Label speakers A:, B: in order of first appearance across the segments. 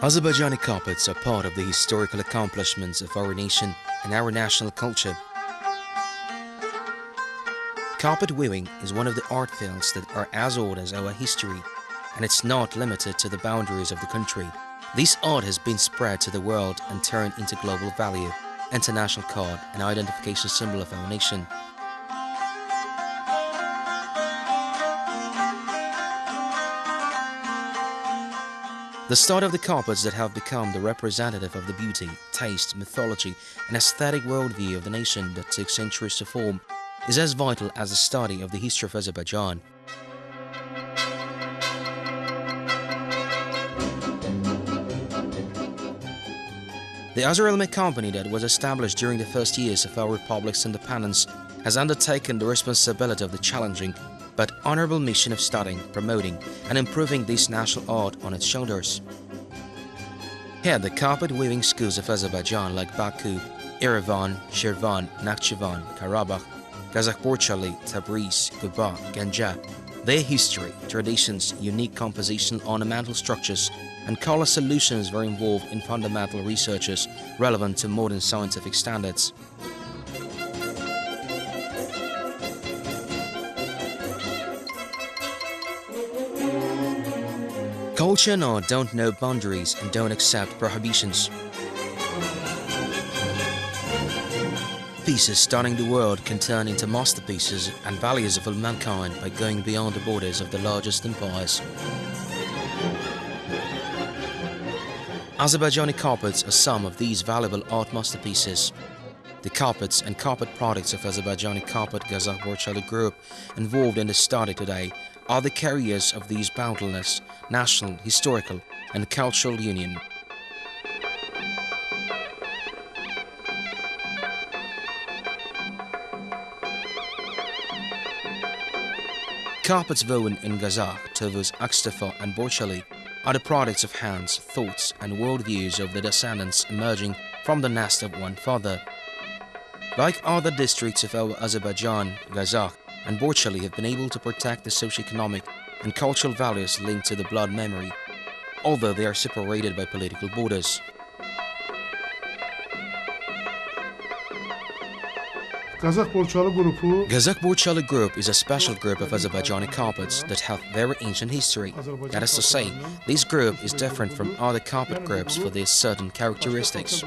A: Azerbaijani carpets are part of the historical accomplishments of our nation and our national culture. Carpet weaving is one of the art fields that are as old as our history, and it's not limited to the boundaries of the country. This art has been spread to the world and turned into global value, international card and identification symbol of our nation. The start of the carpets that have become the representative of the beauty, taste, mythology and aesthetic worldview of the nation that took centuries to form is as vital as the study of the history of Azerbaijan. The Azerbaijani company that was established during the first years of our republic's independence has undertaken the responsibility of the challenging but honorable mission of studying, promoting and improving this national art on its shoulders. Here, the carpet weaving schools of Azerbaijan like Baku, Yerevan, Shirvan, Nakhchivan, Karabakh, Gazakh-Borchaly, Tbilisi, Gazakh, Ganja, their history, traditions, unique composition, ornamental structures, and color solutions were involved in fundamental researches relevant to modern scientific standards. Culture and art don't know boundaries and don't accept prohibitions. Pieces stunning the world can turn into masterpieces and values of all mankind by going beyond the borders of the largest empires. Azerbaijani carpets are some of these valuable art masterpieces. The carpets and carpet products of Azerbaijani carpet Gazakh-Borchaly group involved in the study today are the carriers of these boundless national, historical and cultural union. Carpets woven in Gazakh, Tbilisi, Akstafa and Borchaly are the products of hands, thoughts and worldviews of the descendants emerging from the nest of one father. Like other districts of our Azerbaijan, Gazakh and Borchaly have been able to protect the socio-economic and cultural values linked to the blood memory, although they are separated by political borders. Gazakh-Borchaly group is a special group of Azerbaijani carpets that have very ancient history. That is to say, this group is different from other carpet groups for their certain characteristics.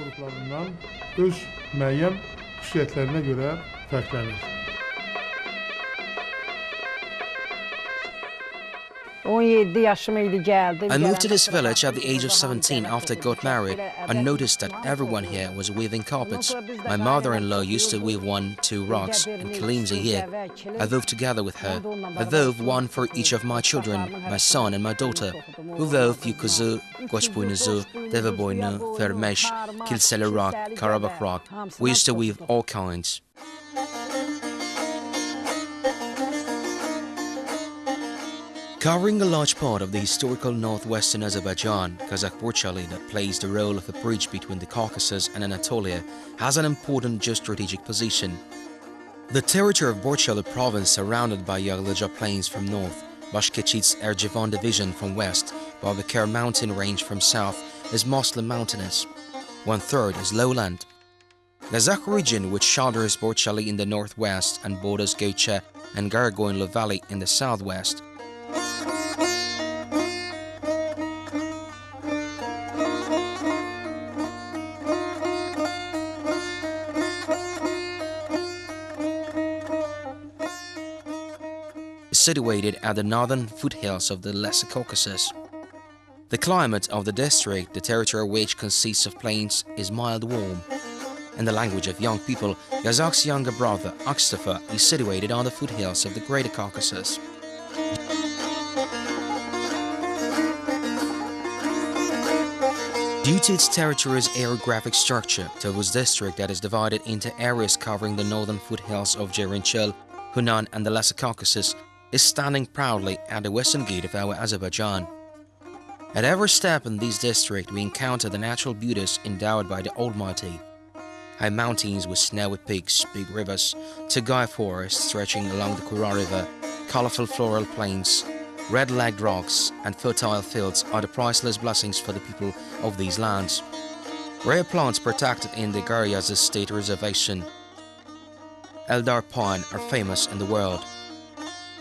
B: 17 yaşımıydı geldi.
A: I moved to this village at the age of 17 after I got married. I noticed that everyone here was weaving carpets. My mother-in-law used to weave 1-2 rugs and kilims a year. I wove together with her. I wove one for each of my children, my son and my daughter. We wove Yukuzu, Gochboynuzu, Deveboynu, Fermesh, Kilsele rug, Karabakh rug. We used to weave all kinds. Covering a large part of the historical northwestern Azerbaijan, Gazakh-Borchaly, that plays the role of a bridge between the Caucasus and Anatolia, has an important geostrategic position. The territory of Borchaly province, surrounded by Yaglaja plains from north, Bashkechit's Erjevan division from west, Babakar mountain range from south, is mostly mountainous. 1/3 is lowland. Gazakh region, which shoulders Borchaly in the northwest and borders Gocha and Gargoynlu Valley in the southwest, situated at the northern foothills of the Lesser Caucasus. The climate of the district, the territory which consists of plains, is mild warm. In the language of young people, Gazakh's younger brother, Akstafa, is situated on the foothills of the Greater Caucasus. Due to its territory's aerographic structure, Tbilisi district that is divided into areas covering the northern foothills of Jerinchel, Hunan and the Lesser Caucasus, is standing proudly at the western gate of our Azerbaijan. At every step in this district, we encounter the natural beauties endowed by the Almighty. High mountains with snowy peaks, big rivers, Tugay forests stretching along the Kura River, colorful floral plains, Red-legged rocks and fertile fields are the priceless blessings for the people of these lands. Rare plants protected in the Gazakh State Reservation, Eldar pine, are famous in the world.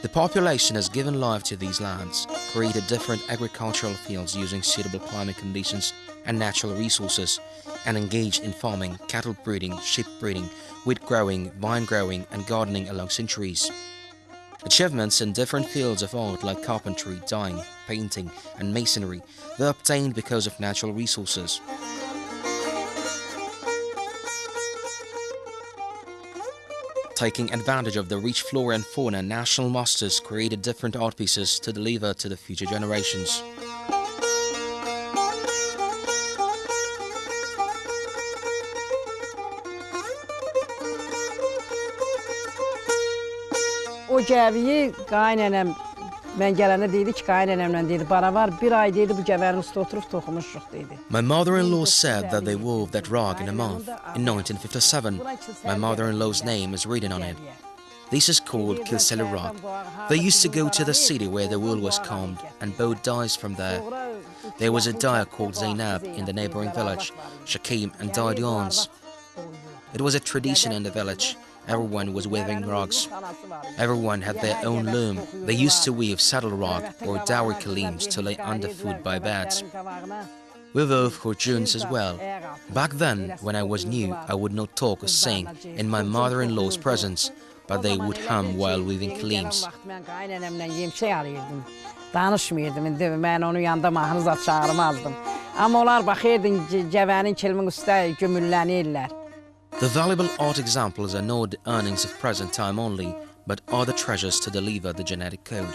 A: The population has given life to these lands, created different agricultural fields using suitable climate conditions and natural resources, and engaged in farming, cattle breeding, sheep breeding, wheat growing, vine growing, and gardening along centuries. Achievements in different fields of art like carpentry, dyeing, painting, and masonry were obtained because of natural resources. Taking advantage of the rich flora and fauna, national masters created different art pieces to deliver to the future generations.
B: O gəviyi qaynənəm, mən gələndə deydi ki, qaynənəmlə dedi, bana var, bir ay dedi, bu gəvərin üstə oturub toxumuşuq dedi.
A: My mother-in-law said that they wove that rug in a month. In 1957, my mother-in-law's name is written on it. This is called Kilseli rug. They used to go to the city where the wool was combed and bought dyes from there. There was a dyer called Zainab in the neighboring village. She came and dyed yarns. It was a tradition in the village. Everyone was weaving rugs. Everyone had their own loom. They used to weave saddle rug or dowry kilims to lay underfoot by beds. We wove khurjuns as well. Back then, when I was new, I would not talk or sing in my mother-in-law's presence, but they would hum while weaving kilims.
B: Danışmırdım, mən onun yanında mahnı çağırmazdım. Amma onlar baxırdı, gəvənin kilmin üstə gömüllənirlər.
A: The valuable art examples are not the earnings of present time only, but are the treasures to deliver the genetic code.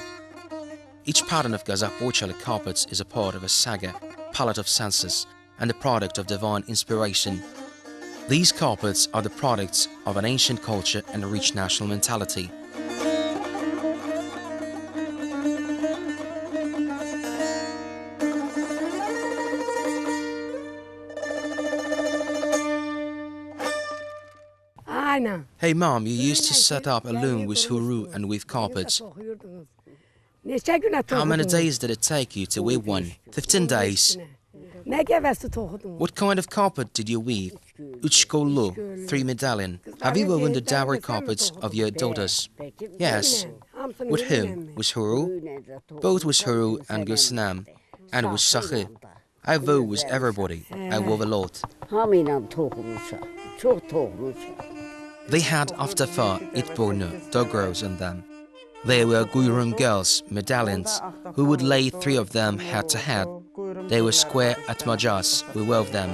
A: Each pattern of Gazakh-Borchaly carpets is a part of a saga, palette of senses, and the product of divine inspiration. These carpets are the products of an ancient culture and a rich national mentality. Hey Mom, you used to set up a loom with huru and weave carpets. How many days did it take you to weave one? 15 days. What kind of carpet did you weave? Üç kollu, 3 medallion. Have you woven the dowry carpets of your daughters? Yes. With whom? With huru? Both with huru and gulsanam, and with sakhi. I wove with everybody. I wove a lot. They had after far itburnu, dog rows in them. They were guyrum girls, medallions, who would lay 3 of them head to head. They were square atmajas, we wove them.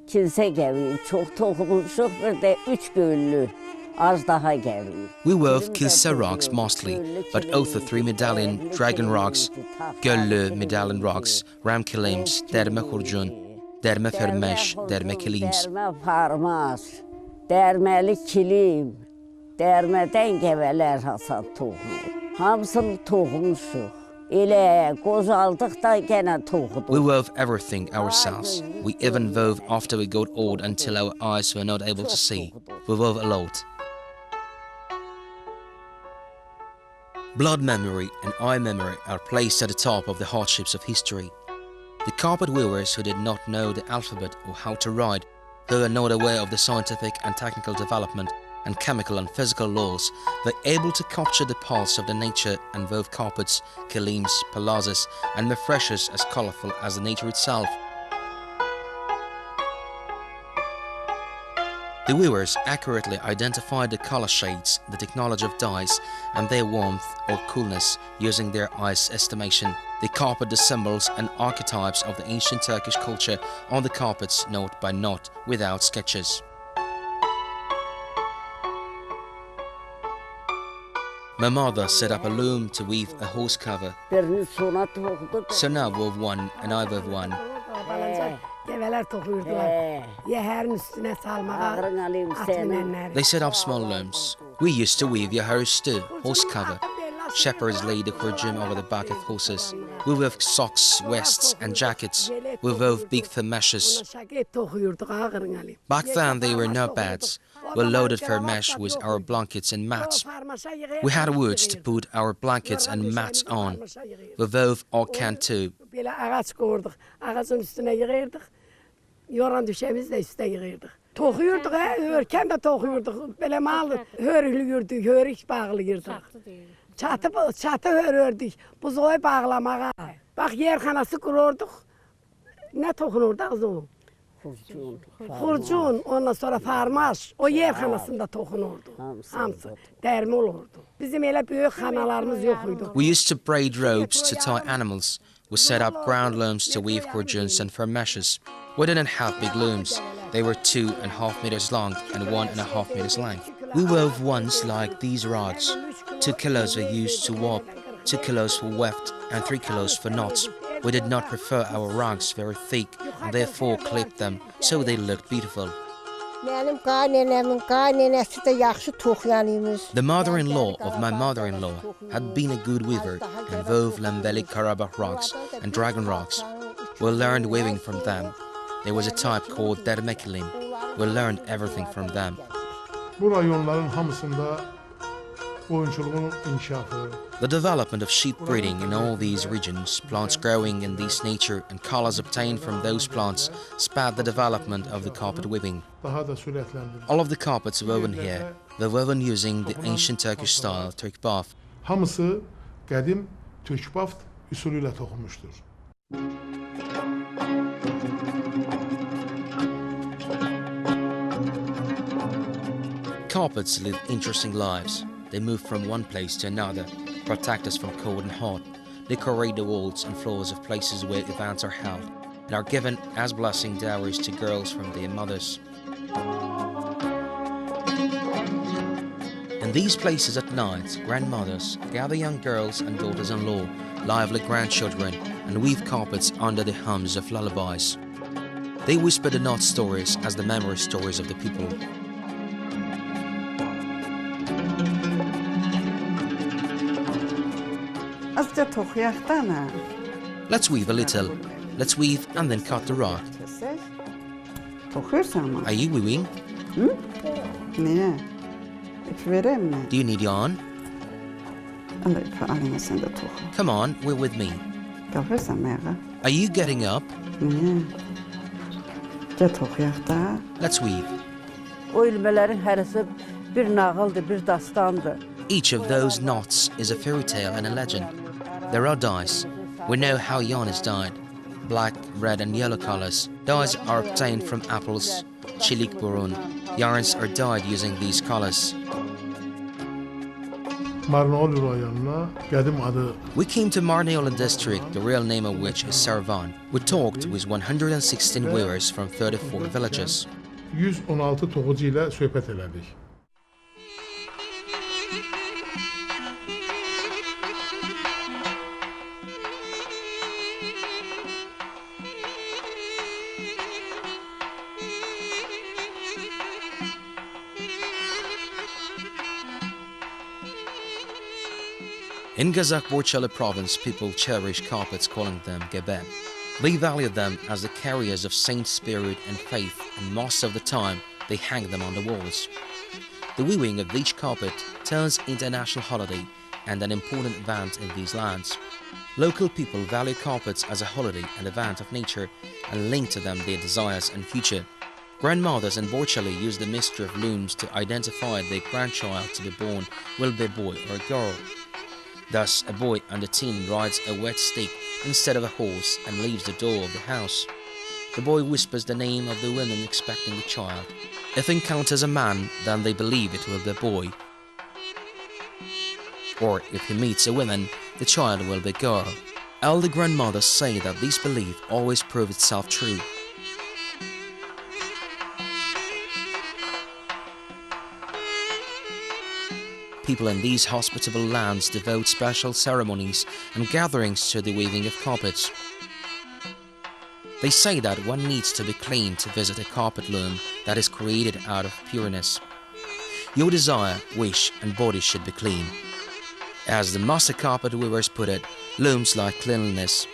C: Kilsə gəlir, çox toxumuşuq, bir də 3 göllü, az daha gəlir.
A: We wove kilsə rugs mostly, but also 3 medallion, dragon rugs, göllü medallion rugs, ram kilims, derme khurjun, derme fermeş, derme kilims.
C: Dərmə parmaz, dərməli kilim, dərmədən gəvələr hasad toxumur. Hamısını toxumuşuq. Elə qozaldıq da gənə toxuduq.
A: We wove everything ourselves. We even wove after we got old until our eyes were not able to see. We wove a lot. Blood memory and eye memory are placed at the top of the hardships of history. The carpet weavers who did not know the alphabet or how to write, who were not aware of the scientific and technical development and chemical and physical laws, were able to capture the pulse of the nature and wove carpets, kilims, palazzas, and mefreshes as colorful as the nature itself. The weavers accurately identified the color shades, the technology of dyes, and their warmth or coolness using their eyes' estimation. They carpet the symbols and archetypes of the ancient Turkish culture on the carpets note by note without sketches. My mother set up a loom to weave a horse cover. So now wove one and I wove one. They set up small looms. We used to weave yahar üstü, horse cover. Shepherds laid the khurjum over the back of horses. We wove socks, vests and jackets. We wove big fur meshes. Back then there were no beds. We loaded fur mesh with our blankets and mats. We had woods to put our blankets and mats on. We wove all can too.
B: Toxuyurduq, hörkən də toxuyurduq. Belə mal hörülüyürdük, hörük bağlayırdıq. Çatı hörürdük, buzoy bağlamağa. Bax, yerxanası qururduq. Nə toxunurdu ağzı o? Xurcun, ondan sonra farmaş, o yerxanasında toxunurdu. Hamısı dərmi olurdu. Bizim elə böyük xanalarımız yox idi.
A: We used to braid ropes to tie animals. We set up ground looms to weave khurjuns and fur meshes. We didn't have big looms. They were 2.5 meters long and 1.5 meters length. We wove ones like these rods. 2 kilos were used to warp, 2 kilos for weft, and 3 kilos for knots. We did not prefer our rugs very thick and therefore clipped them so they looked beautiful. The mother-in-law of my mother-in-law had been a good weaver and wove Lambeli Karabakh rugs and dragon rugs. We learned weaving from them. There was a type called dermekilim. We learned everything from them. The development of sheep breeding in all these regions, plants growing in this nature and colors obtained from those plants sped the development of the carpet weaving. All of the carpets woven here were woven using the ancient Turkish style Türk bath.
D: Hamısı qədim Türk baft üsulü ilə toxunmuşdur.
A: Carpets live interesting lives. They move from one place to another, protect us from cold and hot, decorate the walls and floors of places where events are held, and are given as blessing dowries to girls from their mothers. In these places at night, grandmothers gather young girls and daughters-in-law, lively grandchildren, and weave carpets under the hums of lullabies. They whisper the not stories as the memory stories of the people. Let's weave a little. Let's weave and then cut the rod. Are you weaving? Do you need yarn? Come on, we're with me. Are you getting up? Let's weave. Each of those knots is a fairy tale and a legend. There are dyes. We know how yarn is dyed. Black, red and yellow colors. Dyes are obtained from apples, chilik burun. Yarns are dyed using these colors. We came to Marneolan district, the real name of which is Sarvan. We talked with 116 weavers from 34 villages.
D: 116 toxucu ilə söhbət elədik.
A: In Gazakh-Borchaly province, people cherish carpets, calling them gebeb. They value them as the carriers of saint spirit and faith, and most of the time, they hang them on the walls. The weaving of each carpet turns into a national holiday and an important event in these lands. Local people value carpets as a holiday and event of nature and link to them their desires and future. Grandmothers in Borchaly use the mystery of looms to identify their grandchild to be born will be a boy or a girl. Thus, a boy under 10 rides a wet stick instead of a horse and leaves the door of the house. The boy whispers the name of the woman expecting the child. If encounters a man, then they believe it will be a boy. Or if he meets a woman, the child will be a girl. Elder grandmothers say that this belief always proves itself true. People in these hospitable lands devote special ceremonies and gatherings to the weaving of carpets. They say that one needs to be clean to visit a carpet loom that is created out of pureness. Your desire, wish and body should be clean. As the master carpet weavers put it, looms like cleanliness.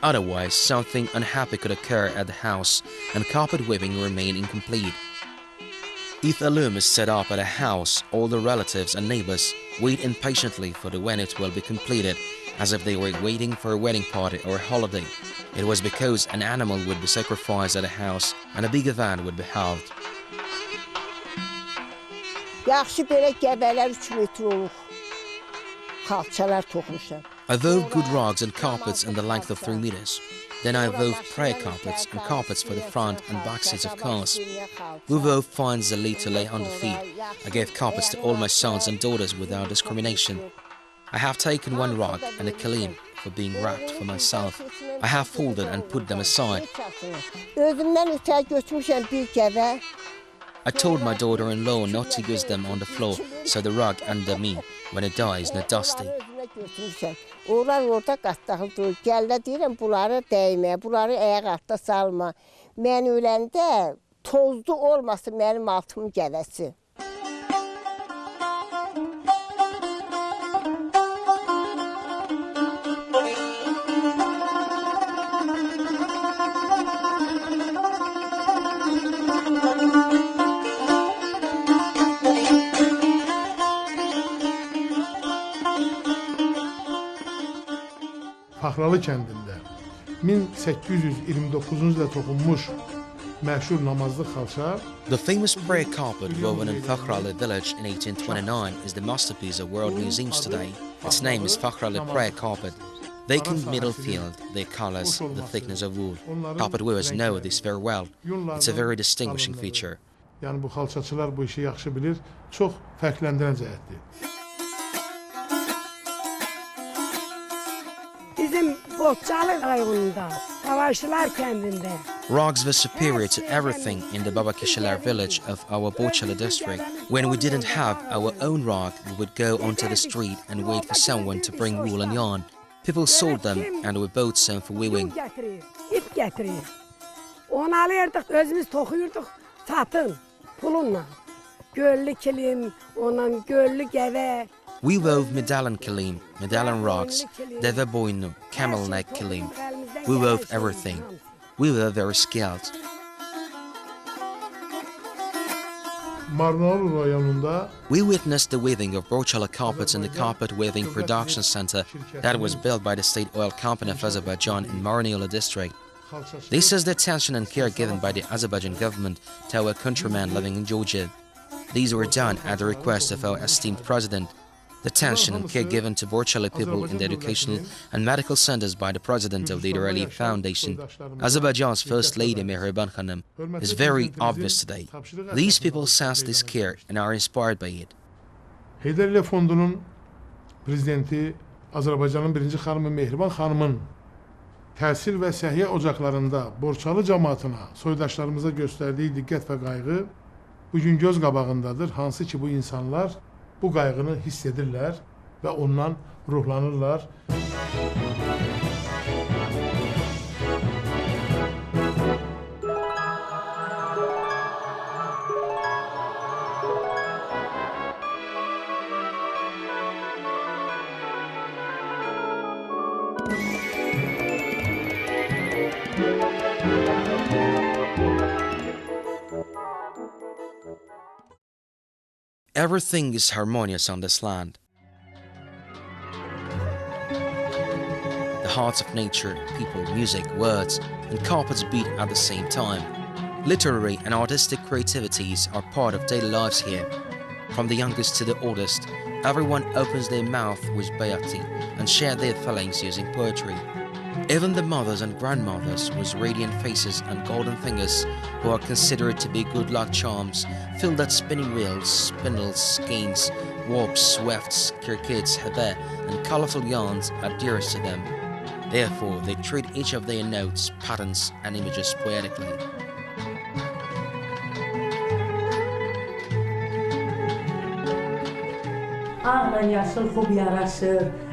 A: Otherwise, something unhappy could occur at the house and carpet weaving remain incomplete. If a loom is set up at a house, all the relatives and neighbors wait impatiently for the when it will be completed, as if they were waiting for a wedding party or a holiday. It was because an animal would be sacrificed at a house and a big event would be held.
E: Yaxşı belə gəbələr 3 metr olur. Xalçalar toxumuşam.
A: I wove good rugs and carpets in the length of 3 meters. Then I wove prayer carpets and carpets for the front and back seats of cars. We wove fine zalit to lay on the feet. I gave carpets to all my sons and daughters without discrimination. I have taken one rug and a kilim for being wrapped for myself. I have folded and put them aside.
E: Özümdən ötə götürmüşəm bir gəbə.
A: I told my daughter-in-law not to use them on the floor, so the rug under me, when it dies, not dusty.
E: Onlar orada qatdaxıl durur. Gəldə deyirəm, bunları dəymə, bunları ayaq altda salma. Mən öləndə tozlu olmasın mənim altımın gəvəsi.
D: Faxralı kəndində 1829-cu ildə toxunmuş məşhur namazlı xalça
A: The famous prayer carpet woven in Fakhralı village in 1829 is the masterpiece of world museums today. Its name is Fakhralı prayer carpet. Vacant middle field, their colors, the thickness of wool. Carpet weavers know this very well. It's a very distinguishing feature.
D: Yəni bu xalçaçılar bu işi yaxşı bilir, çox fərqləndirən cəhətdir.
B: Bizim Borchaly rayonunda, Savaşçılar kəndində.
A: Rugs were superior to everything in the Babakishalar village of our Borchaly district. When we didn't have our own rug, we would go onto the street and wait for someone to bring wool and yarn. People sold them and we bought some for weaving.
B: İp gətirir. Onu alırdıq, özümüz toxuyurduq, satın, pulunla. Göllü kilim, ondan göllü gəvə.
A: We wove medallion kilim, medallion rugs, deve boynu, camel neck kilim. We wove everything. We were very skilled.
D: Marnalı rayonunda
A: We witnessed the weaving of Borchaly carpets in the Carpet Weaving Production Center that was built by the State Oil Company of Azerbaijan in Marnalı district. This is the attention and care given by the Azerbaijan government to our countrymen living in Georgia. These were done at the request of our esteemed president. The attention and care given to Borchaly people in the educational and medical centers by the president of the Irali Foundation, Azerbaijan's First Lady Mehriban Khanım, is very obvious today. These people sense this care and are inspired by it.
D: Heydərli Fondunun prezidenti Azərbaycanın birinci xanımı Mehriban xanımın təhsil və səhiyyə ocaqlarında Borchalı cəmaatına, soydaşlarımıza göstərdiyi diqqət və qayğı bugün göz qabağındadır. Hansı ki bu insanlar bu qayğını hiss edirlər və ondan ruhlanırlar.
A: Everything is harmonious on this land. The hearts of nature, people, music, words, and carpets beat at the same time. Literary and artistic creativities are part of daily lives here. From the youngest to the oldest, everyone opens their mouth with bayati and share their feelings using poetry. Even the mothers and grandmothers with radiant faces and golden fingers, who are considered to be good luck charms, feel that spinning wheels, spindles, skeins, warps, swifts, kirkids, heather, and colorful yarns are dearest to them. Therefore, they treat each of their notes, patterns, and images poetically.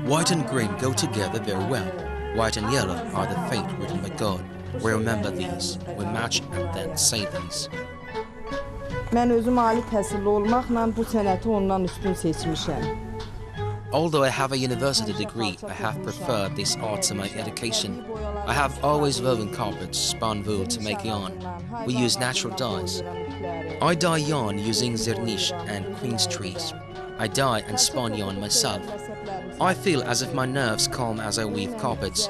A: White and green go together very well. White and yellow are the fate written by God. We remember these, we match and then say these.
F: Mən özüm ali təhsilli olmaqla bu sənəti ondan üstün seçmişəm.
A: Although I have a university degree, I have preferred this art to my education. I have always woven carpets, spun wool to make yarn. We use natural dyes. I dye yarn using zernish and queen's trees. I dye and spun yarn myself. I feel as if my nerves calm as I weave carpets.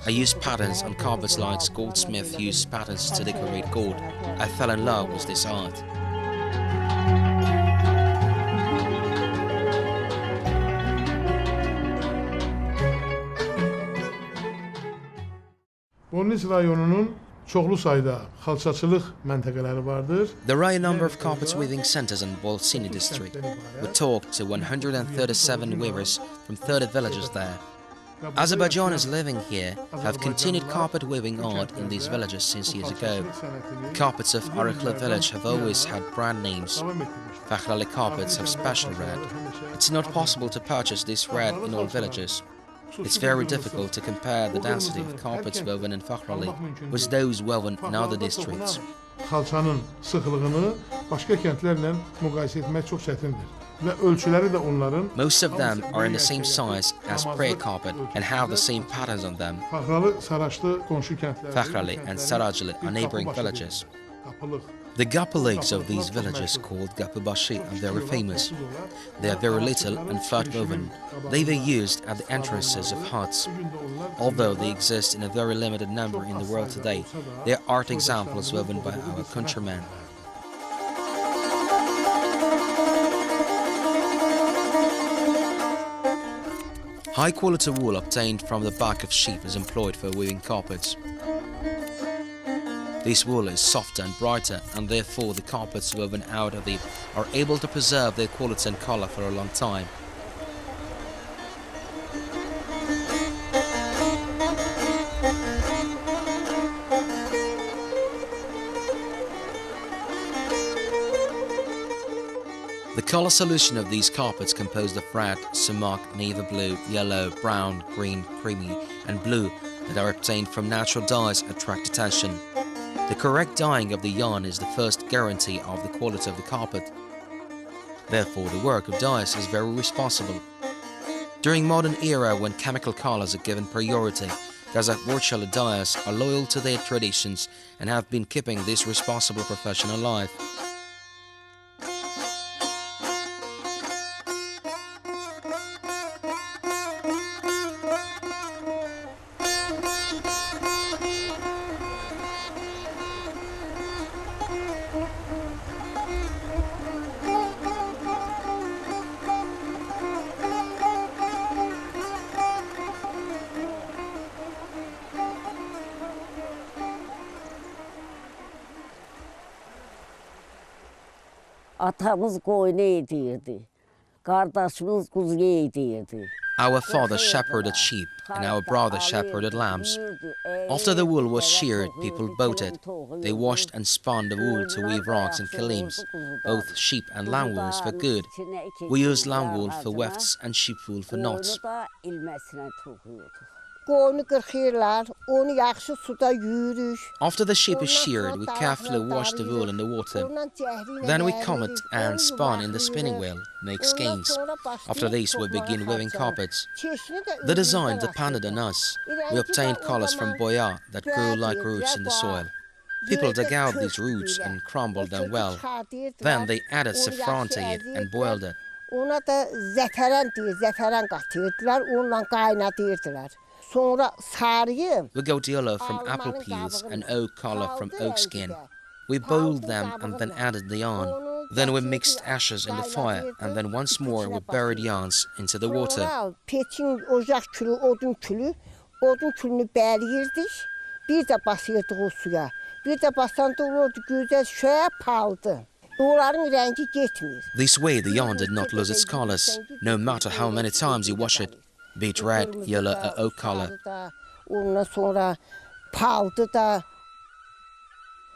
A: I use patterns on carpets like goldsmiths use patterns to decorate gold. I fell in love with this art.
D: Bornis rayonunun çoxlu sayda xalçaçılıq məntəqələri vardır.
A: There are a number of carpet weaving centers in Bolsini district. We talked to 137 weavers from 30 villages there. Azerbaijanis living here have continued carpet weaving art in these villages since years ago. Carpets of Arakhla village have always had brand names. Fakhrali carpets have special red. It's not possible to purchase this red in all villages. It's very difficult to compare the density of carpets woven in Fakhrali with those woven in other districts.
D: Xalçanın sıxlığını başqa kəndlərlə müqayisə etmək çox çətindir. Və ölçüləri də onların
A: Most of them are in the same size as prayer carpet and have the same patterns on them.
D: Fakhralı, Saraçlı qonşu kəndləri.
A: Fakhrali and Sarajli are neighboring villages. The gapaligs of these villages, called Gazakh-Borchaly, are very famous. They are very little and flat woven. They were used at the entrances of huts. Although they exist in a very limited number in the world today, they are art examples woven by our countrymen. High-quality wool obtained from the back of sheep is employed for weaving carpets. This wool is softer and brighter, and therefore the carpets woven out of it are able to preserve their quality and color for a long time. The color solution of these carpets composed of red, sumac, navy blue, yellow, brown, green, creamy, and blue that are obtained from natural dyes attract attention. The correct dyeing of the yarn is the first guarantee of the quality of the carpet. Therefore, the work of dyers is very responsible. During modern era, when chemical colors are given priority, Gazakh-Borchaly dyers are loyal to their traditions and have been keeping this responsible profession alive.
C: Atamız koyun edirdi. Qardaşımız quzu edirdi.
A: Our father shepherded sheep and our brother shepherded lambs. After the wool was sheared, people boated. They washed and spun the wool to weave rugs and kilims. Both sheep and lamb wools were good. We used lamb wool for wefts and sheep wool for knots.
E: Qoyunu qırxırlar, onu yaxşı suda yuyuruq.
A: After the sheep is sheared, we carefully wash the wool in the water. Then we comb it and spun in the spinning wheel, make skeins. After this, we begin weaving carpets. The design depended on us. We obtained colors from boya that grew like roots in the soil. People dug out these roots and crumbled them well. Then they added saffron to it and boiled it.
E: Ona da zəfərən qatırdılar, onunla qaynadırdılar. Sonra sarıyı
A: We got yellow from apple peels and oak color from oak skin. We boiled them and then added the yarn. Then we mixed ashes in the fire and then once more we buried yarns into the water.
E: Peçin, ocaq külü, odun külünü bəliyirdik. Bir də basıyorduk o suya. Bir də basanda olurdu gözəl şöyə paldı. Onların rəngi getmir.
A: This way the yarn did not lose its colors, no matter how many times you wash it, be it red, yellow or oak color.
E: Ondan sonra paldı da,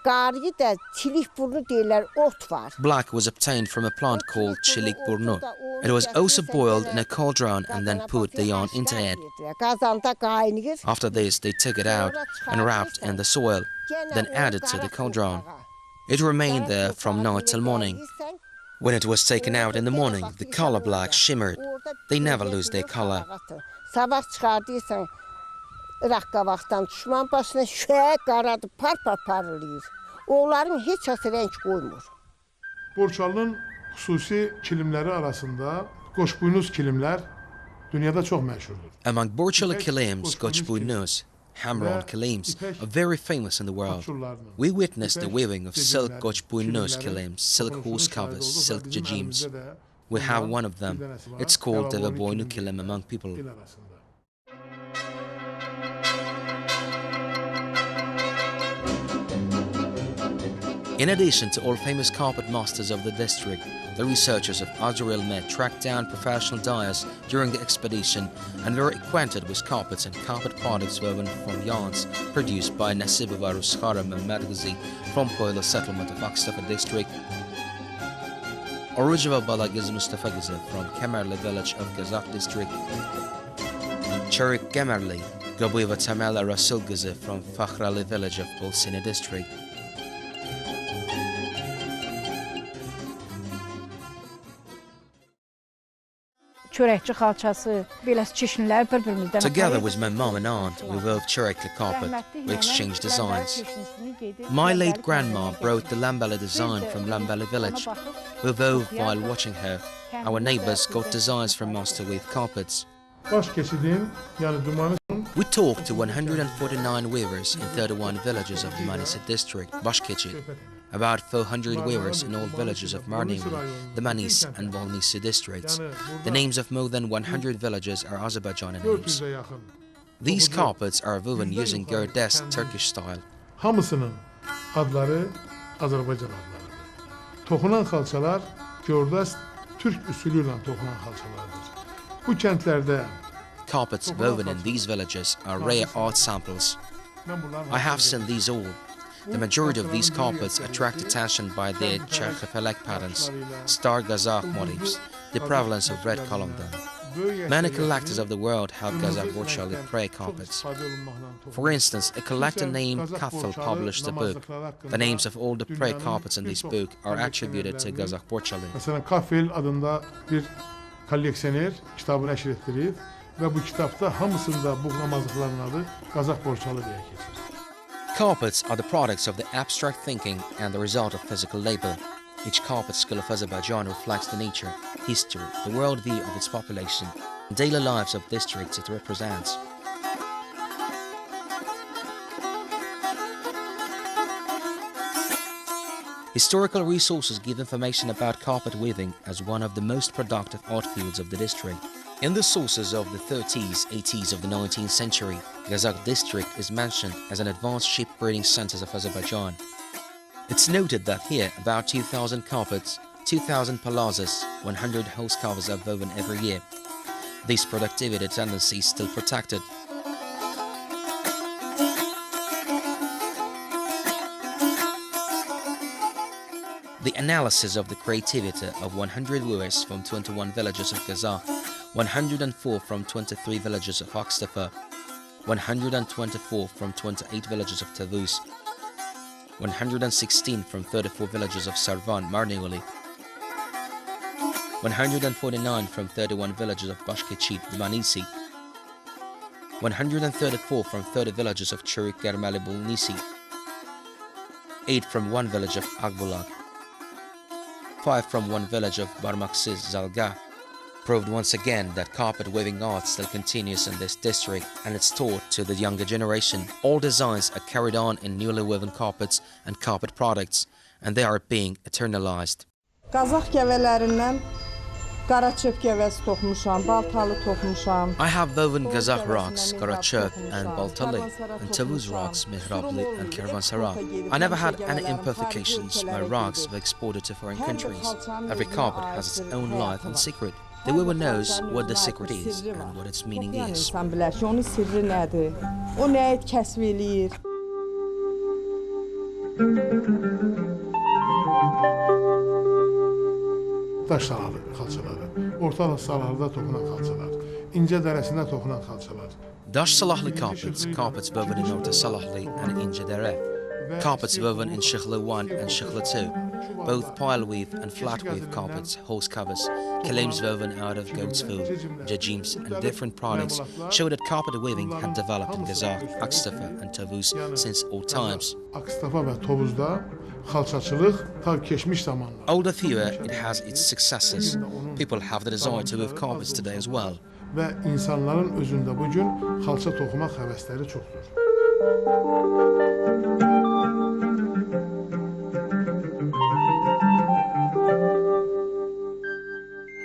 E: qarıyı da çilikburnu deyirlər, ot var.
A: Black was obtained from a plant called Çilikburnu. It was also boiled in a cauldron and then put the yarn into it.
E: Qazanda qaynayır.
A: After this, they took it out and wrapped in the soil, then added to the cauldron. It remained there from night till morning. When it was taken out in the morning, the color black shimmered. They never lose their color.
E: Sabah çıxardıysan raqqavaqdan düşman başına şüyə qaradı par parlayır. Onların heç hası renk koymur.
D: Borçalı'nın xüsusi kilimləri arasında qoşbuynuz kilimlər dünyada çox məşhurdur.
A: Among Borchaly kilims, Gazakh-Borchaly, Hamron kilims are very famous in the world. We witnessed the weaving of silk Gazakh-Borchaly kilims, silk horse covers, silk jajims. We have one of them. It's called the Boynu kilim among people. In addition to all famous carpet masters of the district, the researchers of Azerbaijani tracked down professional dyers during the expedition and were acquainted with carpets and carpet products woven from yarns produced by Nasibova Ruskara Mehmedgazi from Poyla settlement of Akstafa district, Orujeva Balagiz Mustafagiza from Kemerli village of Gazakh district, Cherik Kemerli, Gabueva Tamela Rasulgiza from Fakhrali village of Bolsina district.
B: Çörəkçi xalçası, beləsi çeşnilər bir-birimizdən.
A: Together with my mom and aunt, we wove Cherekli carpet. We exchanged designs. My late grandma brought the Lambali design from Lambali village. We wove while watching her. Our neighbors got designs from us to weave carpets.
D: Baş keçidin, yani Dumanı.
A: We talked to 149 weavers in 31 villages of the Manisa district, Bashkechid. About 400 weavers in all villages of Marnevli, the Manis and Volnisi districts. The names of more than 100 villages are Azerbaijani names. These carpets are woven using Gerdesk Turkish style.
D: Hamısının adları Azerbaycan adlarıdır. Toxunan xalçalar Gerdesk Türk üsulü ilə toxunan xalçalardır. Bu kəndlərdə
A: carpets woven in these villages are rare art samples. I have seen these all. The majority of these carpets attract attention by their Cherkhefelek patterns, star Gazakh motifs, the prevalence of red color on them. Many collectors of the world have Gazakh-Borchaly prey carpets. For instance, a collector named Kafel published a book. The names of all the prey carpets in this book are attributed to Gazakh-Borchaly.
D: Mesela Kafel adında bir kolleksioner kitabı nəşr etdirib və bu kitabda hamısında bu namazlıqların adı Gazakh-Borchaly deyə keçir.
A: Carpets are the products of the abstract thinking and the result of physical labor. Each carpet skill of Azerbaijan reflects the nature, history, the worldview of its population, and daily lives of districts it represents. Historical resources give information about carpet weaving as one of the most productive art fields of the district. In the sources of the 30s, 80s of the 19th century, Gazakh district is mentioned as an advanced sheep breeding center of Azerbaijan. It's noted that here about 2,000 carpets, 2,000 palazzas, 100 hose covers are woven every year. This productivity tendency is still protected. The analysis of the creativity of 100 weavers from 21 villages of Gazakh, 104 from 23 villages of Akstafa, 124 from 28 villages of Tbilisi, 116 from 34 villages of Sarvan, Marnevli, 149 from 31 villages of Bashkechid, Manisi, 134 from 30 villages of Cherik Germali Bulnisi, 8 from 1 village of Agbulag, 5 from 1 village of Barmaksiz Zalga, proved once again that carpet weaving art still continues in this district and it's taught to the younger generation. All designs are carried on in newly woven carpets and carpet products, and they are being eternalized.
F: Qazaq gəvələrindən qara çöp gəvəsi toxumuşam, baltalı toxumuşam.
A: I have woven Gazakh rocks, Karachöp and Baltali, and Tavuz rocks, Mihrabli and Kervansara. I never had any imperfections. My rocks were exported to foreign countries. Every carpet has its own life and secret. The weaver knows what the secret is and what its meaning is.
F: İnsan bilər ki, onun sirri nədir? O nəyi kəsb eləyir?
D: Daş salalı xalçaları, orta salalarda toxunan xalçalar, incə dərəsində toxunan xalçalar.
A: Dash Salahli carpets, carpets woven in Orta Salahli and Inja Dere. Carpets woven in Shikhla 1 and Shikhla 2. both pile weave and flat weave carpets, hose covers, kilims woven out of goat's food, jajims, and different products show that carpet weaving had developed in Gazakh, Akstafa, and Tavuz since old times.
D: Akstafa ve Tovuz'da xalçaçılıq ta geçmiş zamanlar.
A: Although fewer, it has its successes. People have the desire to weave carpets today as well.
D: Ve insanların özünde bugün xalça toxumaq həvəsləri çoxdur.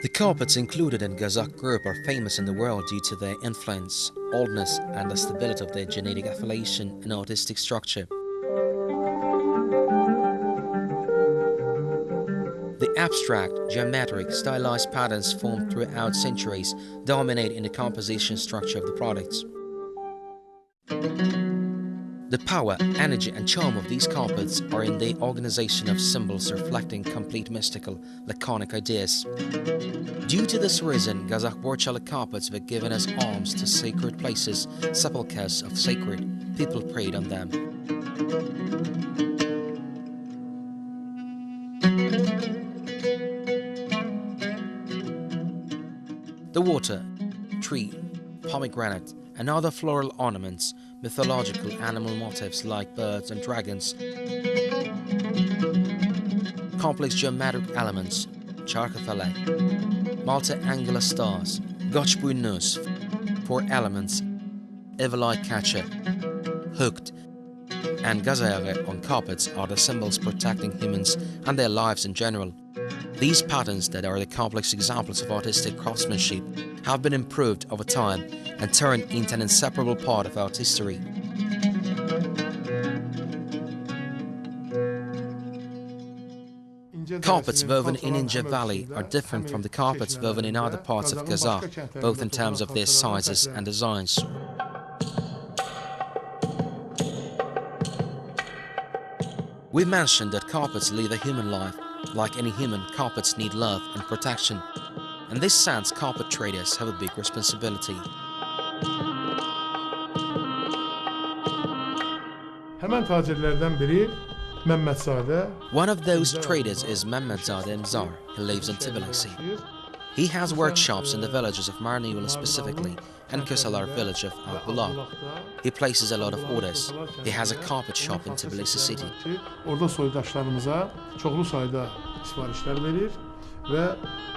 A: The carpets included in Gazakh group are famous in the world due to their influence, oldness, and the stability of their genetic affiliation and artistic structure. The abstract, geometric, stylized patterns formed throughout centuries dominate in the composition structure of the products. The power, energy, and charm of these carpets are in the organization of symbols reflecting complete mystical, laconic ideas. Due to this reason, Gazakh-Borchaly carpets were given as alms to sacred places, sepulchres of sacred. People prayed on them. The water, tree, pomegranate, and other floral ornaments, mythological animal motifs like birds and dragons, complex geometric elements, charcophile, multi-angular stars, gochbunus, 4 elements, evil eye catcher, hooked, and gazayare on carpets are the symbols protecting humans and their lives in general. These patterns that are the complex examples of artistic craftsmanship have been improved over time and turned into an inseparable part of art history. Carpets woven in Ince Valley are different from the carpets woven in other parts of Gazakh, both in terms of their sizes and designs. We mentioned that carpets live a human life. Like any human, carpets need love and protection. In this sense, carpet traders have a big responsibility.
D: Hemen tacirlerden biri Mehmetzade.
A: One of those traders is Mehmetzade Mzar, who lives in Tbilisi. He has workshops in the villages of Marniula specifically and Kusalar village of Al-Bulaq. He places a lot of orders. He has a carpet shop in Tbilisi city.
D: Orada soydaşlarımıza çoxlu sayıda sifarişler verir ve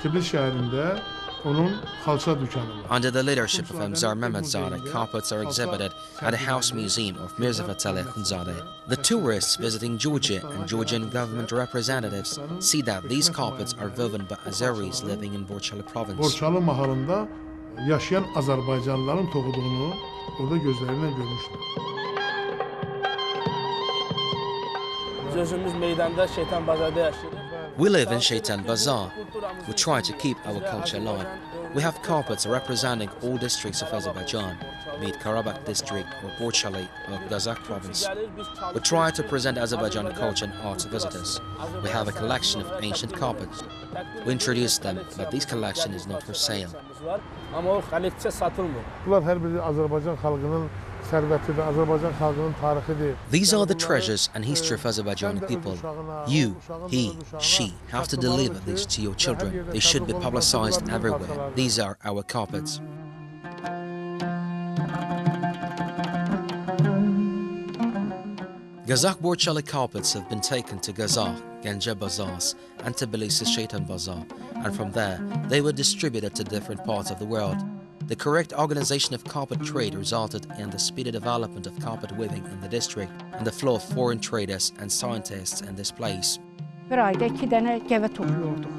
D: Tbilisi şehrində onun xalça dükkanı var.
A: Under the leadership of Mzar Mehmetzade, carpets are exhibited at the House Museum of Mirza Fateh Khunzadeh. The tourists visiting Georgia and Georgian government representatives see that these carpets are woven by Azeris living in Borchaly province.
D: Borchalı mahalında yaşayan Azerbaycanlıların toxuduğunu orada gözlərindən görmüşdür.
G: Biz özümüz meydanda Şeytan Bazarda yaşayırıq.
A: We live in Shaitan Bazaar. We try to keep our culture alive. We have carpets representing all districts of Azerbaijan, be it Karabakh district or Borchaly or Gazakh province. We try to present Azerbaijani culture and art to visitors. We have a collection of ancient carpets. We introduce them, but this collection is not for sale.
D: Bunlar hər biri Azərbaycan xalqının sərvətidir, Azərbaycan xalqının tarixidir.
A: These are the treasures and history of Azerbaijani people. You, he, she have to deliver these to your children. They should be publicized everywhere. These are our carpets. Gazakh-Borchaly carpets have been taken to Gazakh, Ganja Bazaars, and Tbilisi Shaitan Bazaar, and from there they were distributed to different parts of the world. The correct organization of carpet trade resulted in the speedy development of carpet weaving in the district and the flow of foreign traders and scientists in this place.
B: Bir ayda 2 dənə gəvə toxuyorduk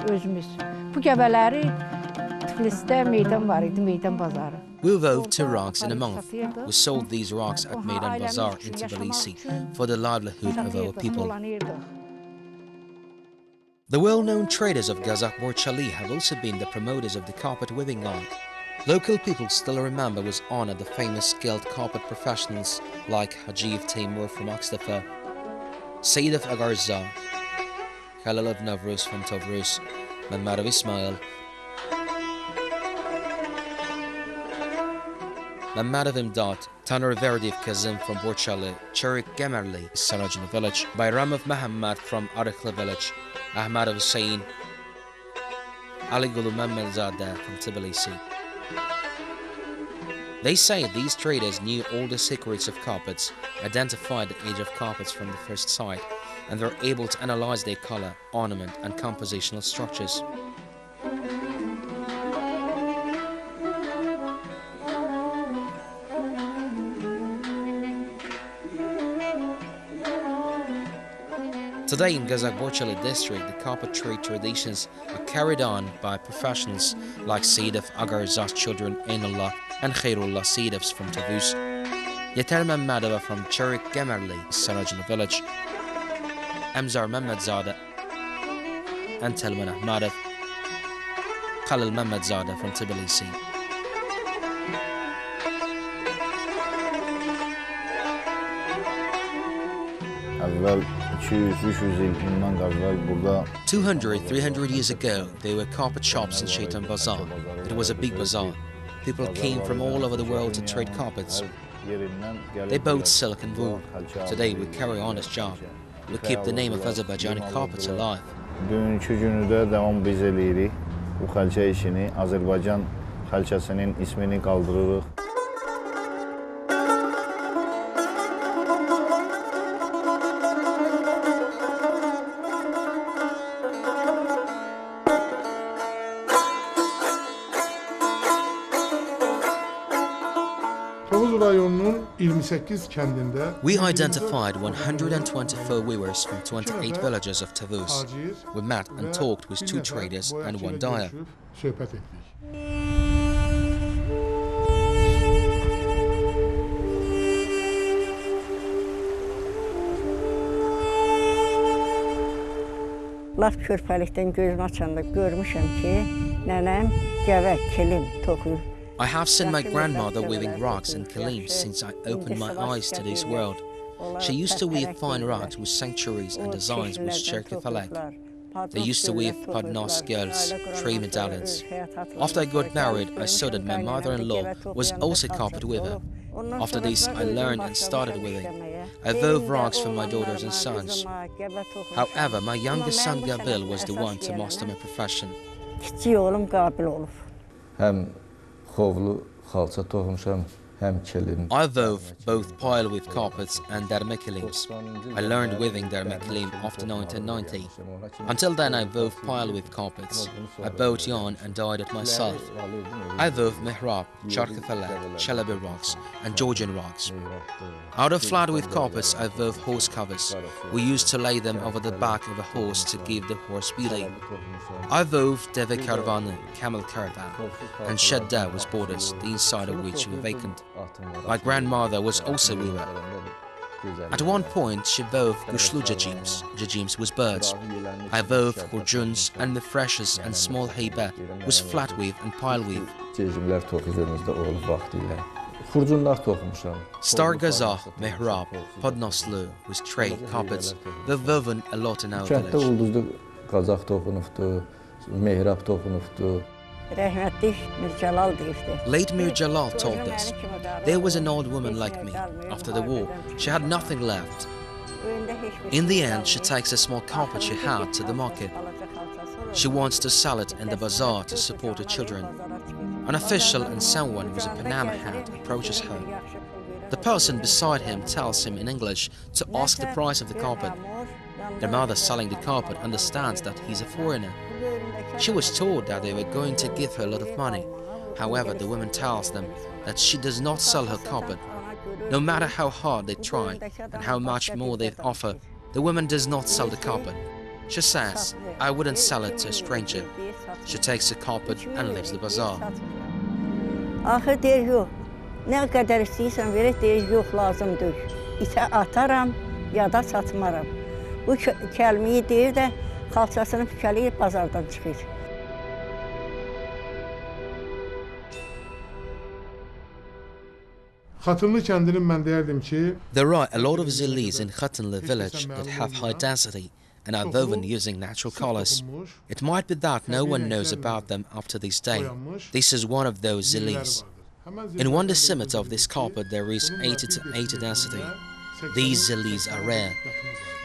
B: özümüz. Bu gəvələri Tbilisidə meydan var idi, meydan bazarı.
A: We wove 2 rugs in a month. We sold these rugs at Meydan Bazaar in Tbilisi for the livelihood of our people. The well-known traders of Gazakh-Borchaly have also been the promoters of the carpet weaving art. Local people still remember with honor the famous skilled carpet professionals like Hajiv Timur from Akstafa, Saidov Agarza, Khalilov Navruz from Tavruz, Mammadov Ismail, Mammadov Imdat, Tanerverdiyev Kazim from Borchaly, Gazakh-Borchaly, Sarajin village, Bayramov Muhammad from Arikhli village, Ahmadov Hussein, Ali Gulu Mamadzadeh from Tbilisi. They say these traders knew all the secrets of carpets, identified the age of carpets from the first sight, and were able to analyze their color, ornament, and compositional structures. Today in Gazakh-Borchaly district, the carpet trade traditions are carried on by professionals like Seydov Agarzad's children Ainullah and Khairullah Seydovs from Tbilisi, Yeter Mammadova from Gazakh-Borchaly, Sarajin village, Amzar Mamadzadeh and Telman Ahmadov, Khalil Mamadzadeh from Tbilisi.
H: Əvvəl 200-300 il bundan əvvəl burada
A: 200-300 years ago, there were carpet shops in Shaitan Bazaar. It was a big bazaar. People came from all over the world to trade carpets. They bought silk and wool. Today we carry on this job. We keep the name of Azerbaijani carpets alive.
H: Bugünkü günü də davam biz eləyirik. Bu xalça işini, Azərbaycan xalçasının ismini qaldırırıq.
D: Tovuz rayonunun 28 kəndində
A: We identified 124 weavers from 28 villages of Tbilisi. We met and talked with 2 traders and 1 dyer.
D: söhbət etdik.
C: Laf körpəlikdən gözüm açanda görmüşəm ki, nənəm gəvək, kilim toxuyur.
A: I have seen my grandmother weaving rugs and kilims since I opened my eyes to this world. She used to weave fine rugs with sanctuaries and designs with Cherkefalek. They used to weave Padnos girls, 3 medallions. After I got married, I saw that my mother-in-law was also a carpet weaver. After this, I learned and started weaving. I wove rugs for my daughters and sons. However, my youngest son Gabil was the one to master my profession.
C: Kiçik oğlum qabil olub.
I: Həm xovlu xalça toxumuşam, həm kilim.
A: I wove both pile with carpets and dermekilims. I learned weaving dermekilim after 1990. Until then, I wove pile with carpets. I bought yarn and dyed it myself. I wove mihrab, charkafalak, chalabi rugs, and Georgian rugs. Out of flat with carpets, I wove horse covers. We used to lay them over the back of a horse to give the horse beauty. I wove deve karvanı, camel caravan, and shedda with borders, the inside of which were vacant. My grandmother was also a weaver. At one point, she wove gushlu jajims. Jajims was birds. I wove hurcuns and mifreshes and small hayba was flat weave and pile weave.
I: Cecimlər toxuyurumuzda olub vaxtilə. Xurcunlar toxumuşam.
A: Star Gazakh, mihrab, podnoslu with tray, carpets were woven a lot in our
I: Kənddə
A: village.
I: ulduzlu qazaq toxunubdu, mehrab toxunubdu.
C: Rəhmətli Mircəlal deyirdi.
A: Late Mir Jalal told us, there was an old woman like me. After the war, she had nothing left. In the end, she takes a small carpet she had to the market. She wants to sell it in the bazaar to support her children. An official and someone with a Panama hat approaches her. The person beside him tells him in English to ask the price of the carpet. The mother selling the carpet understands that he's a foreigner. She was told that they were going to give her a lot of money. However, the woman tells them that she does not sell her carpet. No matter how hard they try and how much more they offer, the woman does not sell the carpet. She says, I wouldn't sell it to a stranger. She takes the carpet and leaves the bazaar.
C: Axı deyir, yox. Nə qədər istəyirsən verək, deyir, yox, lazımdır. İtə ataram, ya da satmaram. Bu kəlməyi deyir də, xalçasını pükələyir, bazardan çıxır.
D: Xatınlı kəndinin mən deyərdim ki,
A: There are a lot of zillis in Khatanlı village that have high density and are woven using natural colors. It might be that no one knows about them up to this day. This is one of those zillis. In one decimeter of this carpet there is 80 to 80 density. These zillies are rare.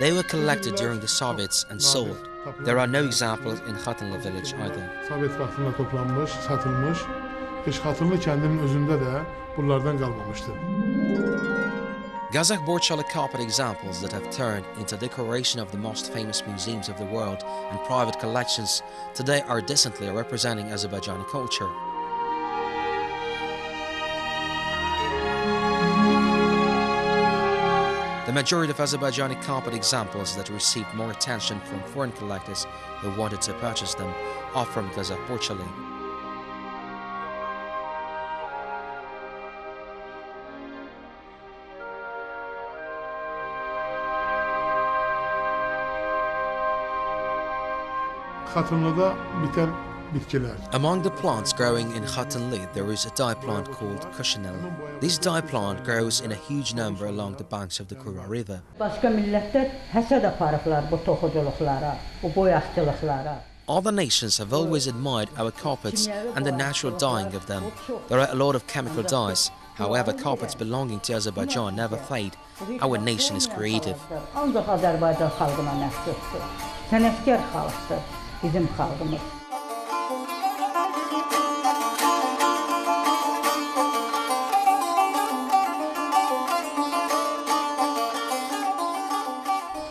A: They were collected during the Soviets and sold. There are no examples in Khatanlı village either.
D: Sovet vaxtında toplanmış, satılmış. Heç Xatırlı kəndinin özündə də bunlardan qalmamışdır.
A: Gazakh-Borchaly carpet examples that have turned into decoration of the most famous museums of the world and private collections today are decently representing Azerbaijani culture. The majority of Azerbaijani carpet examples that received more attention from foreign collectors who wanted to purchase them are from Gazakh-Borchaly.
D: Xatırlıda bitən bitkilər.
A: Among the plants growing in Khatanlı, there is a dye plant called kushinel. This dye plant grows in a huge number along the banks of the Kura River.
J: Başqa millətlər həsəd aparıblar bu toxuculuqlara, bu boyaqçılıqlara.
A: Other nations have always admired our carpets and the natural dyeing of them. There are a lot of chemical dyes. However, carpets belonging to Azerbaijan never fade. Our nation is creative.
J: Ancaq Azərbaycan xalqına məxsusdur. Sənətkar xalqdır bizim xalqımız.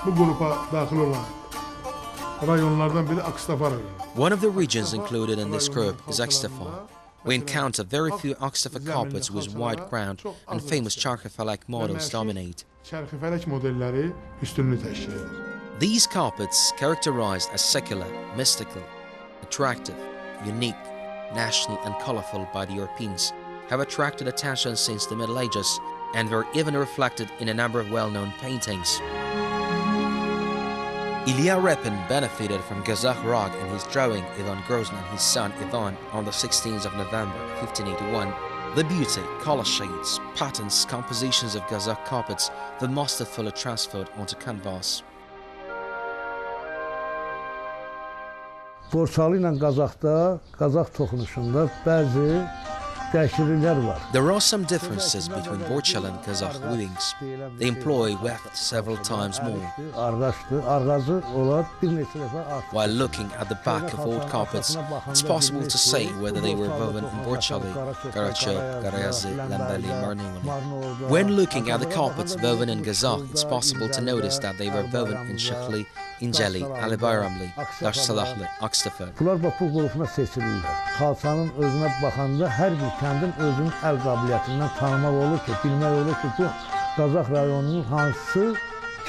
D: Bu qrupa daxil olan rayonlardan biri Akstafa rayonu.
A: One of the regions included in this group is Akstafa. We encounter very few Akstafa carpets with wide ground and famous charkhifelek models dominate.
D: Çərxifelek modelləri üstünlüğü təşkil edir.
A: These carpets, characterized as secular, mystical, attractive, unique, national and colorful by the Europeans, have attracted attention since the Middle Ages and were even reflected in a number of well-known paintings. Ilya Repin benefited from Gazakh rock in his drawing Ivan Grozny and his son Ivan on the 16th of November 1581. The beauty, color shades, patterns, compositions of Gazakh carpets were masterfully transferred onto canvas.
K: Borçalı ilə Qazaxda, Qazax toxunuşunda bəzi dəyişikliklər var.
A: There are some differences between Borchaly and Gazakh weavings. They employ weft several times more. While looking at the back of old carpets, it's possible to say whether they were woven in Borchaly, Karacha, Karayazi, Lambeli, Marnivali. When looking at the carpets woven in Gazakh, it's possible to notice that they were woven in Shakhli, İncəli, Ali Bayramlı, Daşsalahlı, Akstafa.
K: Bunlar bax bu qrupuna seçilirlər. Xalçanın özünə baxanda hər bir kəndin özünün əl qabiliyyətindən tanımaq olur ki, bilmək olur ki, bu Qazax rayonunun hansı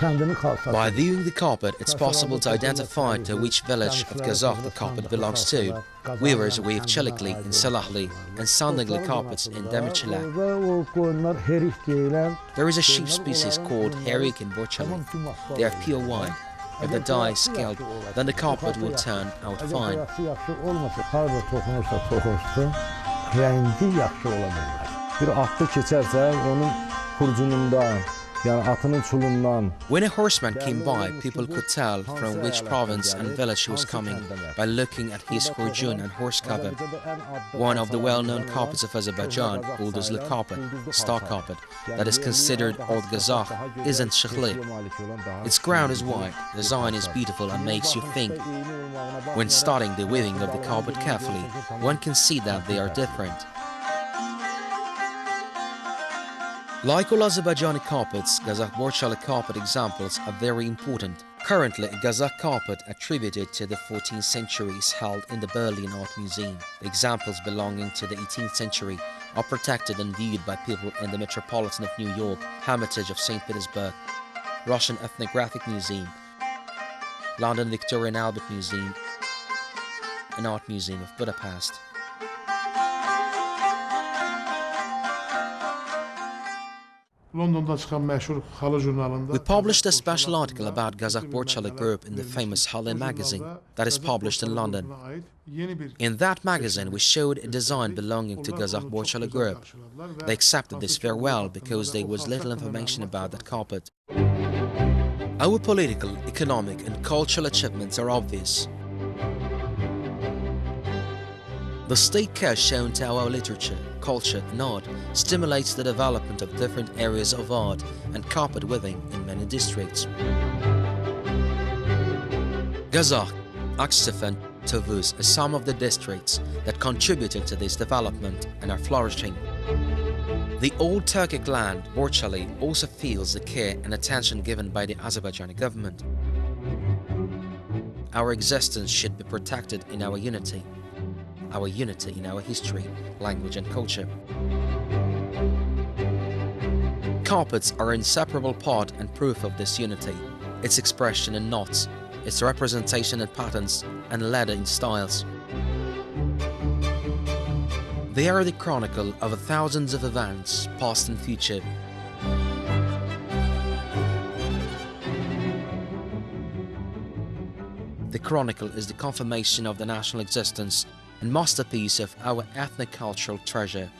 K: kəndinin xalçası.
A: By viewing the carpet, it's possible to identify to which village of Gazakh the carpet belongs to. Weavers weave Çelikli in Salahli and Sandagli carpets in Demirçilə. There is a sheep species called herik in Borchaly. They are pure white. If the dye is scaled, then the carpet will turn out fine.
I: Bir atlı keçərsə, onun xurcunundan, yəni atının çulundan.
A: When a horseman came by, people could tell from which province and village he was coming by looking at his khurjun and horse cover. One of the well-known carpets of Azerbaijan, Ulduzli carpet, star carpet, that is considered Old Gazakh, isn't Shakhli. Its ground is white, design is beautiful and makes you think. When studying the weaving of the carpet carefully, one can see that they are different. Like all Azerbaijani carpets, Gazakh-Borchaly carpet examples are very important. Currently, a Gazakh carpet attributed to the 14th century is held in the Berlin Art Museum. The examples belonging to the 18th century are protected and viewed by people in the Metropolitan of New York, Hermitage of St. Petersburg, Russian Ethnographic Museum, London Victoria and Albert Museum, and Art Museum of Budapest.
D: We
A: published a special article about Gazakh-Borchaly group in the famous Halle magazine that is published in London. In that magazine, we showed a design belonging to Gazakh-Borchaly group. They accepted this very well because there was little information about that carpet. Our political, economic and cultural achievements are obvious. The state care shown to our literature, culture and art stimulates the development of different areas of art and carpet weaving in many districts. Gazakh, Akstaf and Tovuz are some of the districts that contributed to this development and are flourishing. The old Turkic land, Borchaly, also feels the care and attention given by the Azerbaijani government. Our existence should be protected in our unity in our history, language and culture. Carpets are an inseparable part and proof of this unity, its expression in knots, its representation in patterns and leather in styles. They are the chronicle of thousands of events, past and future. The chronicle is the confirmation of the national existence and masterpiece of our ethnic cultural treasure.